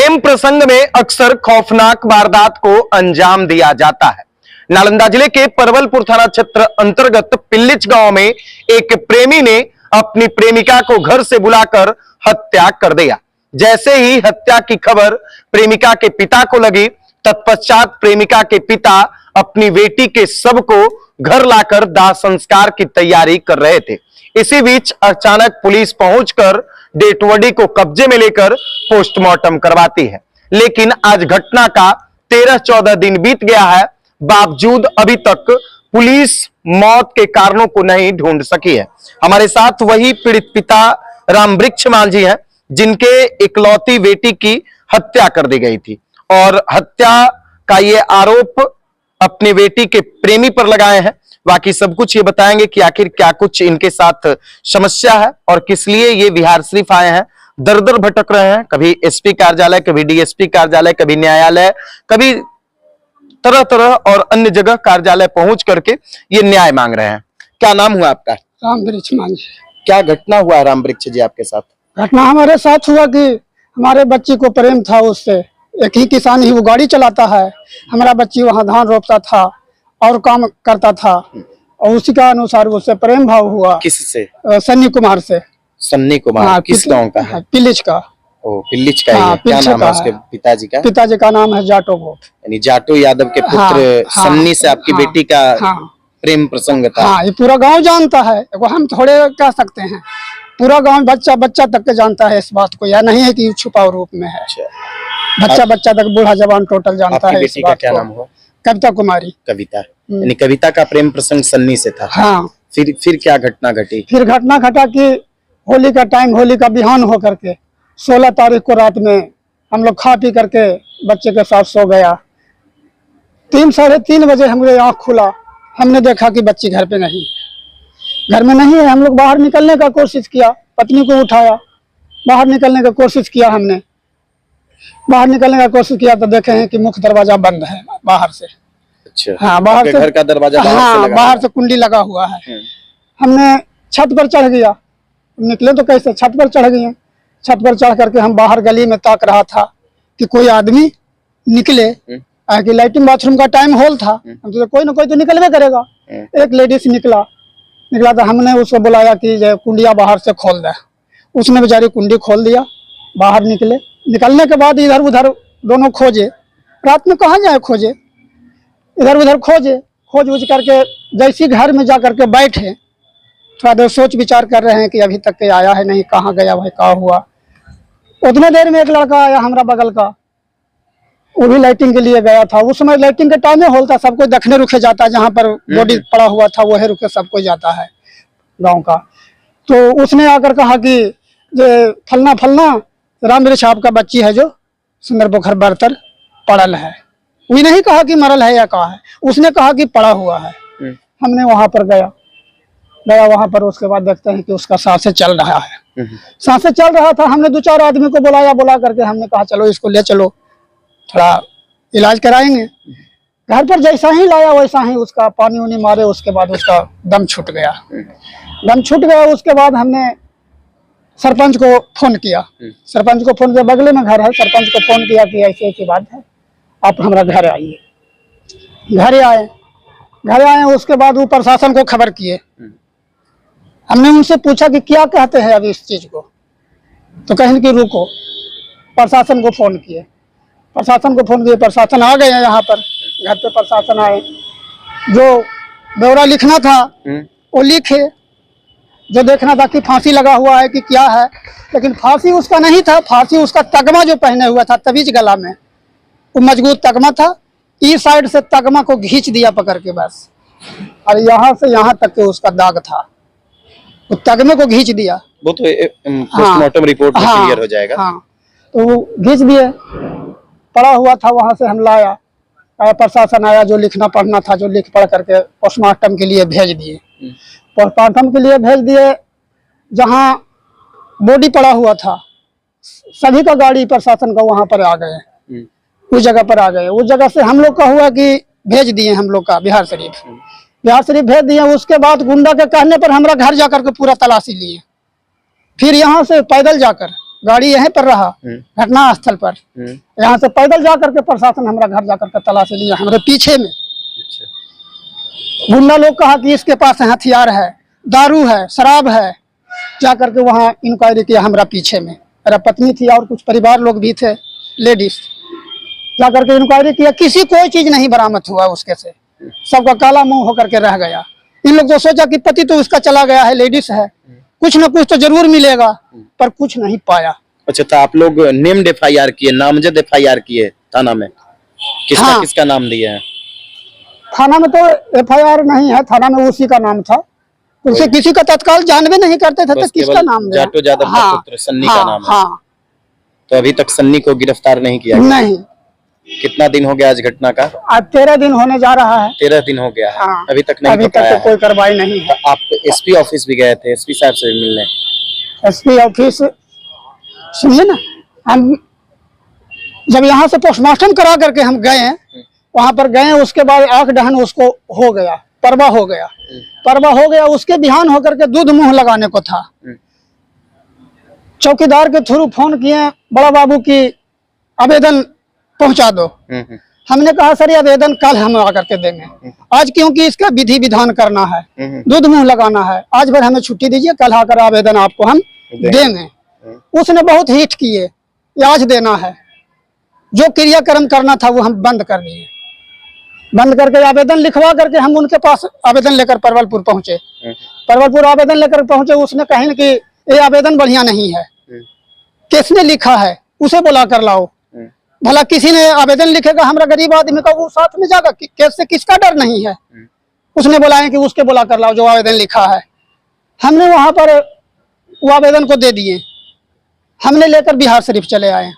प्रेम प्रसंग में अक्सर खौफनाक वारदात को अंजाम दिया जाता है। नालंदा जिले के परवलपुर थाना क्षेत्र अंतर्गत पिल्लिच गांव में एक प्रेमी ने अपनी प्रेमिका को घर से बुलाकर हत्या कर दिया। जैसे ही हत्या की खबर प्रेमिका के पिता को लगी, तत्पश्चात प्रेमिका के पिता अपनी बेटी के शव को घर लाकर दाह संस्कार की तैयारी कर रहे थे। इसी बीच अचानक पुलिस पहुंचकर डेड बॉडी को कब्जे में लेकर पोस्टमार्टम करवाती है। लेकिन आज घटना का 13-14 दिन बीत गया है, बावजूद अभी तक पुलिस मौत के कारणों को नहीं ढूंढ सकी है। हमारे साथ वही पीड़ित पिता रामवृक्ष मांझी हैं, जिनके इकलौती बेटी की हत्या कर दी गई थी और हत्या का ये आरोप अपनी बेटी के प्रेमी पर लगाए हैं। बाकी सब कुछ ये बताएंगे कि आखिर क्या कुछ इनके साथ समस्या है और किस लिए ये बिहार शरीफ आए हैं। दर दर भटक रहे हैं, कभी एसपी कार्यालय, कभी डीएसपी कार्यालय, कभी न्यायालय, कभी तरह तरह और अन्य जगह कार्यालय पहुंच करके ये न्याय मांग रहे हैं। क्या नाम हुआ आपका? रामवृक्ष मांझी। क्या घटना हुआ रामवृक्ष जी आपके साथ? घटना हमारे साथ हुआ कि हमारे बच्ची को प्रेम था उससे। एक ही किसान ही वो गाड़ी चलाता है, हमारा बच्ची वहाँ धान रोपता था और काम करता था और उसी का अनुसार उससे प्रेम भाव हुआ। किससे? सन्नी कुमार से। सन्नी कुमार? हाँ, किस गांव का है? पिल्लिच का। ओ, पिल्लिच का हाँ, है। क्या नाम है उसके पिताजी का? पिताजी का नाम है जाटो गोप, यानी जाटो यादव के पुत्र सन्नी से आपकी बेटी का प्रेम प्रसंग था। हाँ, ये पूरा गांव जानता है, हम थोड़े कह सकते हैं, पूरा गांव बच्चा बच्चा तक के जानता है इस बात को। या नहीं है कि छुपाव रूप में है। बच्चा बच्चा तक बूढ़ा जवान टोटल जानता है। बेटी का क्या नाम हुआ? कविता कुमारी। कविता, यानी कविता का प्रेम प्रसंग सन्नी से था। हाँ। फिर क्या घटना घटी? फिर घटना घटा कि होली का टाइम, होली का बिहान हो करके 16 तारीख को रात में हम लोग खा पी करके बच्चे के साथ सो गया। 3-3:30 बजे हमारे आँख खुला, हमने देखा कि बच्ची घर पे नहीं, घर में नहीं है। हम लोग बाहर निकलने का कोशिश किया, पत्नी को उठाया, बाहर निकलने का कोशिश किया। हमने बाहर निकलने का कोशिश किया तो देखे हैं कि मुख्य दरवाजा बंद है बाहर से। अच्छा। हाँ, बाहर से घर का दरवाजा बाहर से कुंडी लगा हुआ है। हमने छत पर चढ़ गया, निकले तो कैसे, छत पर चढ़ गए। छत पर चढ़ करके हम बाहर गली में ताक रहा था कि कोई आदमी निकले, कि लैट्रिन बाथरूम का टाइम होल था, हम तो कोई ना कोई तो निकलवे करेगा। एक लेडीज निकला तो हमने उसको बुलाया कि कुंडिया बाहर से खोल दे। उसने बेचारी कुंडी खोल दिया, बाहर निकले। निकलने के बाद इधर उधर दोनों खोजे, रात में कहाँ जाए खोजे, इधर उधर खोज उज करके जैसी घर में जा करके बैठे, थोड़ा देर सोच विचार कर रहे हैं कि अभी तक के आया है नहीं, कहाँ गया भाई, क्या हुआ। उतने देर में एक लड़का आया हमारा बगल का, वो भी लाइटिंग के लिए गया था। उस समय लाइटिंग के टाइम होल था, सबको देखने रुके जाता है, जहाँ पर बॉडी पड़ा हुआ था वही रुके सबको जाता है गांव का। तो उसने आकर कहा कि फलना फलना रामवृक्ष आपका बच्ची है जो सुंदर पोखर बर्तर पड़ल है। वो नहीं कहा कि मरल है या कहा है, उसने कहा कि पड़ा हुआ है। हमने वहां पर गया वहां पर, उसके बाद देखते हैं कि उसका सांसें चल रहा है। सांसें चल रहा था। हमने 2-4 आदमी को बुला करके हमने कहा चलो इसको ले चलो, थोड़ा इलाज कराएंगे। घर पर जैसा ही लाया वैसा ही उसका पानी उनी मारे, उसके बाद उसका दम छूट गया। उसके बाद हमने सरपंच को फोन किया। बगले में घर है, सरपंच को फोन किया कि ऐसी ऐसी बात है, आप हमारा घर आइए। घर आए। उसके बाद वो प्रशासन को खबर किए। हमने उनसे पूछा कि क्या कहते हैं अभी इस चीज को, तो कहें कि रुको। प्रशासन को फोन किए, प्रशासन आ गए यहाँ पर। घर पे प्रशासन आए, जो ब्यौरा लिखना था वो लिखे, जो देखना था कि फांसी लगा हुआ है कि क्या है, लेकिन फांसी उसका नहीं था। फांसी उसका तगमा जो पहने हुआ था तवीज गला में, वो मजबूत तगमा था। इस साइड से तगमा को खींच दिया पकड़ के बस, और यहाँ से यहाँ तक के उसका दाग था, वो तगमे को खींच दिया। वो तो पोस्टमार्टम रिपोर्ट में क्लियर हो जाएगा। हाँ, तो वो खींच दिए, पड़ा हुआ था। वहां से हम लाया, प्रशासन आया, जो लिखना पढ़ना था जो लिख पढ़ करके पोस्टमार्टम के लिए भेज दिए। जहाँ बॉडी पड़ा हुआ था, सभी का गाड़ी प्रशासन का वहां पर आ गए, उस जगह पर आ गए। उस जगह से हम लोग का हुआ कि भेज दिए, हम लोग का बिहार शरीफ भेज दिए। उसके बाद गुंडा के कहने पर हमारा घर जाकर के पूरा तलाशी लिए, फिर यहाँ से पैदल जाकर गाड़ी यहीं पर रहा घटना स्थल पर। यहाँ से पैदल जा करके प्रशासन हमारा घर जा करके तलाशी लिया हमारे पीछे में। गुंडा लोग कहा कि इसके पास हथियार है, दारू है, शराब है। जा करके वहाँ इंक्वायरी किया हमारा पीछे में, मेरा पत्नी थी और कुछ परिवार लोग भी थे लेडीज। जा करके इंक्वायरी किया, किसी कोई चीज नहीं बरामद हुआ उसके से, सबका काला मुंह होकर के रह गया। इन लोग तो सोचा कि पति तो उसका चला गया है, लेडीज है, कुछ न कुछ तो जरूर मिलेगा, पर कुछ नहीं पाया। अच्छा, तो आप लोग नेम्ड FIR किए, नामजद FIR किए थाना में, किसका हाँ। किसका नाम दिया है? थाना में तो FIR नहीं है, थाना में उसी का नाम था। उसे किसी का तत्काल जानवे नहीं करते थे, तो किसका नाम दिया? जाटो यादव का पुत्र सन्नी का नाम है। हाँ, तो अभी तक सन्नी को गिरफ्तार नहीं किया गया? नहीं। कितना दिन हो गया आज घटना का? आज 13 दिन होने जा रहा है। 13 दिन हो गया है। हाँ। अभी तक नहीं अभी तक पकड़ाया तो है। कोई कार्रवाई नहीं है। तो आप SP ऑफिस भी गए थे, SP साहब से मिलने? SP ऑफिस सुनिए ना, हम जब यहाँ से पोस्टमार्टम करा करके हम गए, वहां पर गए, उसके बाद आंख डहन उसको हो गया, परवा हो गया। परवा हो गया, उसके बिहान होकर के दूध मुंह लगाने को था। चौकीदार के थ्रू फोन किए, बड़ा बाबू की आवेदन पहुंचा दो। हमने कहा सर ये आवेदन कल हम आकर के देंगे, आज क्योंकि इसका विधि विधान करना है, दूध मुंह लगाना है, आज भर हमें छुट्टी दीजिए, कल आकर आवेदन आपको हम देंगे। उसने बहुत हिट किए, ये आज देना है, जो क्रियाक्रम करना था वो हम बंद कर दिए। बंद करके आवेदन लिखवा करके हम उनके पास आवेदन लेकर परवलपुर पहुंचे। परवलपुर आवेदन लेकर पहुंचे, उसने कहा कि ये आवेदन बढ़िया नहीं है, किसने लिखा है उसे बुला कर लाओ। भला किसी ने आवेदन लिखेगा, हमारा गरीब आदमी का वो साथ में जाएगा, कैसे, किसका डर नहीं है। उसने बुलाया कि उसके बुला कर लाओ जो आवेदन लिखा है। हमने वहां पर वो आवेदन को दे दिए, हमने लेकर बिहार शरीफ चले आए।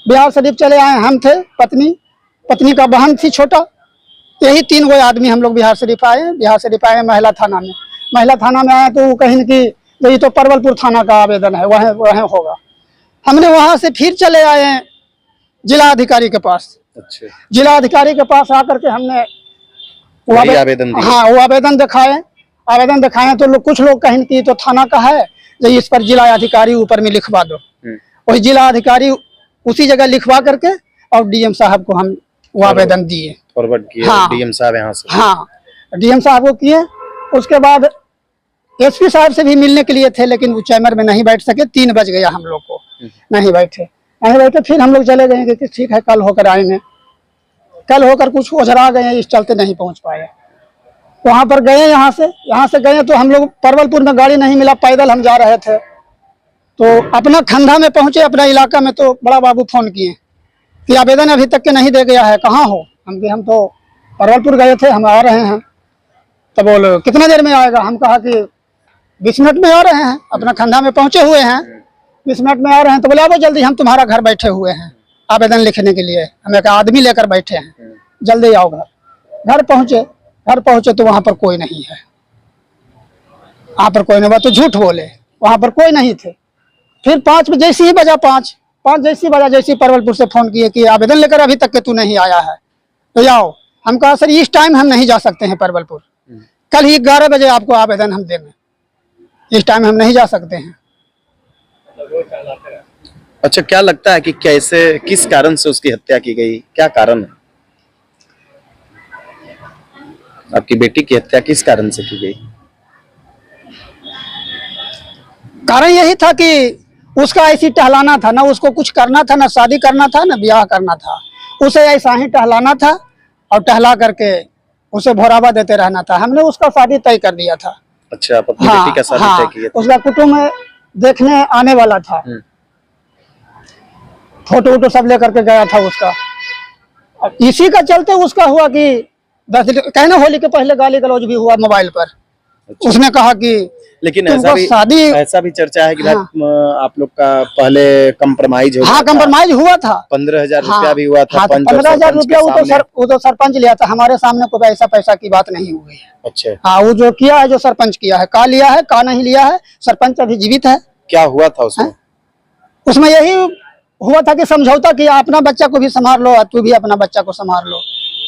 बिहार शरीफ चले आए, हम थे, पत्नी का बहन थी छोटा, यही 3 गो आदमी हम लोग बिहार शरीफ आए। बिहार शरीफ आए महिला थाना में, महिला थाना में आए तो वो कहीं कि ये तो परवलपुर थाना का आवेदन है, वह होगा। हमने वहां से फिर चले आए जिला अधिकारी के पास। अच्छा। जिला अधिकारी के पास आकर के हमने वो आवेदन दिया। हाँ, वो आवेदन दिखाए तो लोग, कुछ लोग कहीं कि तो थाना का है, जो इस पर जिला अधिकारी ऊपर में लिखवा दो। वही जिला अधिकारी उसी जगह लिखवा करके और DM साहब को हम वो आवेदन दिए, फॉरवर्ड किए। हाँ, DM साहब यहाँ से? हाँ, DM साहब को किए। उसके बाद SP साहब से भी मिलने के लिए थे, लेकिन वो चैम्बर में नहीं बैठ सके, 3 बज गया हम लोग को, नहीं बैठे। फिर हम लोग चले गए कि ठीक है कल होकर आएंगे। कल होकर कुछ ओझरा गए, इस चलते नहीं पहुंच पाए। वहां पर गए, यहाँ से गए तो हम लोग परवलपुर में गाड़ी नहीं मिला, पैदल हम जा रहे थे। तो अपना खंडा में पहुंचे, अपना इलाका में, तो बड़ा बाबू फोन किए कि आवेदन अभी तक के नहीं दे गया है, कहाँ हो? हम तो परवलपुर गए थे, हम आ रहे हैं। तो बोलो कितना देर में आएगा? हम कहा कि 20 मिनट में आ रहे हैं, अपना खंडा में पहुंचे हुए हैं, 20 मिनट में आ रहे हैं। तो बोले आओ जल्दी, हम तुम्हारा घर बैठे हुए हैं आवेदन लिखने के लिए, हमें कहा आदमी लेकर बैठे हैं, जल्दी आओ घर। घर पहुंचे तो वहां पर कोई नहीं है, वहां पर कोई नहीं, तो झूठ बोले, वहां पर कोई नहीं थे। फिर 5 जैसे ही बजा, 5 जैसी बजा, जैसी परवलपुर से फोन किए कि आवेदन लेकर अभी तक के तू नहीं आया है, तो आओ। हम कहा सर इस टाइम हम नहीं जा सकते हैं परवलपुर, कल ही 11 बजे आपको आवेदन हम देंगे, इस टाइम हम नहीं जा सकते हैं। अच्छा, क्या लगता है कि कैसे, किस कारण से उसकी हत्या की गई, क्या कारण है? आपकी बेटी की हत्या किस कारण से की गई? कारण यही था कि उसका ऐसी टहलाना था ना, उसको कुछ करना था ना, शादी करना था ना ब्याह करना था, उसे ऐसा ही टहलाना था और टहला करके उसे भोरावा देते रहना था। हमने उसका शादी तय कर दिया था। अच्छा, आप अपनी बेटी का शादी तय किया था? उसका कुटुंब देखने आने वाला था, फोटो सब लेकर के गया था उसका। इसी का चलते उसका हुआ कि 10 दिन कहना, होली के पहले गाली गलौज भी हुआ मोबाइल पर। अच्छा। उसने कहा कि लेकिन ऐसा भी चर्चा है कि आप लोग का पहले कंप्रोमाइज हो गया। हाँ, कंप्रोमाइज हुआ था, 15,000 रुपया भी हुआ था। 15,000 रुपया वो तो सरपंच लिया था, हमारे सामने कोई ऐसा पैसा की बात नहीं हुई है। अच्छा। हाँ, वो जो किया है, जो सरपंच किया है, का लिया है का नहीं लिया है, सरपंच अभी जीवित है। क्या हुआ था उसमें? उसमें यही हुआ था कि समझौता किया, अपना बच्चा को भी संभाल लो, तू भी अपना बच्चा को संभाल लो।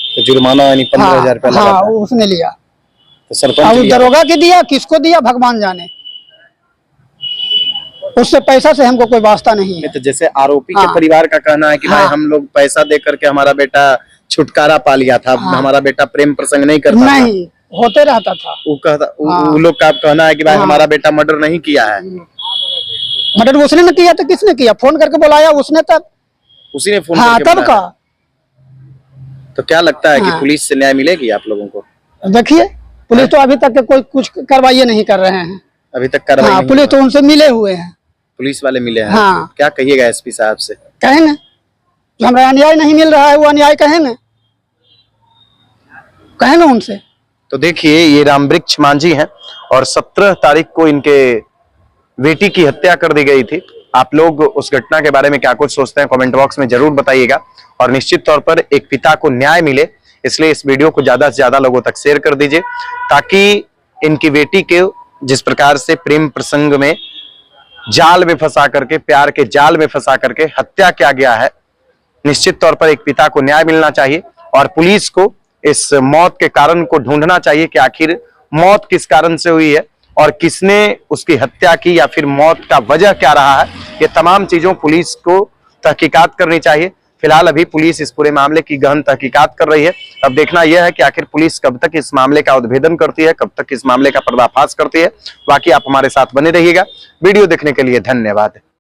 तो जुर्माना यानी 15,000 रुपया लगा था। उसने लिया। तो सरपंच दरोगा के दिया, किसको दिया भगवान जाने। उससे पैसा से हमको कोई वास्ता नहीं है। तो जैसे आरोपी के हाँ। परिवार का कहना है कि भाई हाँ। हम लोग पैसा दे करके हमारा बेटा छुटकारा पा लिया था, हाँ। हमारा बेटा प्रेम प्रसंग नहीं करता था। नहीं होते रहता था। हाँ। वो लोग का कहना है कि भाई हाँ। हमारा बेटा मर्डर नहीं किया है। मर्डर उसने न किया तो किसने किया? फोन करके बुलाया उसने तब। उसी ने फोन हाँ करके तब बुलाया। का। तो क्या लगता है कि हाँ। पुलिस से न्याय मिलेगी आप लोगों को? देखिए पुलिस तो अभी तक के कोई कुछ कार्रवाई नहीं कर रहे हैं। अभी तक कार्रवाई हाँ नहीं पुलिस हुआ। तो उनसे मिले हुए हैं। पुलिस वाले मिले हैं? हाँ। क्या कहिएगा एसपी साहब से? कहेंगे जो हमारा अन्याय नहीं मिल रहा है वो अन्याय कहेंगे उनसे। तो देखिए ये रामवृक्ष मांझी हैं और 17 तारीख को इनके बेटी की हत्या कर दी गई थी। आप लोग उस घटना के बारे में क्या कुछ सोचते हैं कमेंट बॉक्स में जरूर बताइएगा और निश्चित तौर पर एक पिता को न्याय मिले इसलिए इस वीडियो को ज्यादा से ज्यादा लोगों तक शेयर कर दीजिए ताकि इनकी बेटी के जिस प्रकार से प्रेम प्रसंग में जाल में फंसा करके, प्यार के जाल में फंसा करके हत्या किया गया है, निश्चित तौर पर एक पिता को न्याय मिलना चाहिए और पुलिस को इस मौत के कारण को ढूंढना चाहिए कि आखिर मौत किस कारण से हुई है और किसने उसकी हत्या की या फिर मौत का वजह क्या रहा है। ये तमाम चीजों पुलिस को तहकीकात करनी चाहिए। फिलहाल अभी पुलिस इस पूरे मामले की गहन तहकीकात कर रही है। अब देखना यह है कि आखिर पुलिस कब तक इस मामले का उद्भेदन करती है, कब तक इस मामले का पर्दाफाश करती है। बाकी आप हमारे साथ बने रहिएगा। वीडियो देखने के लिए धन्यवाद।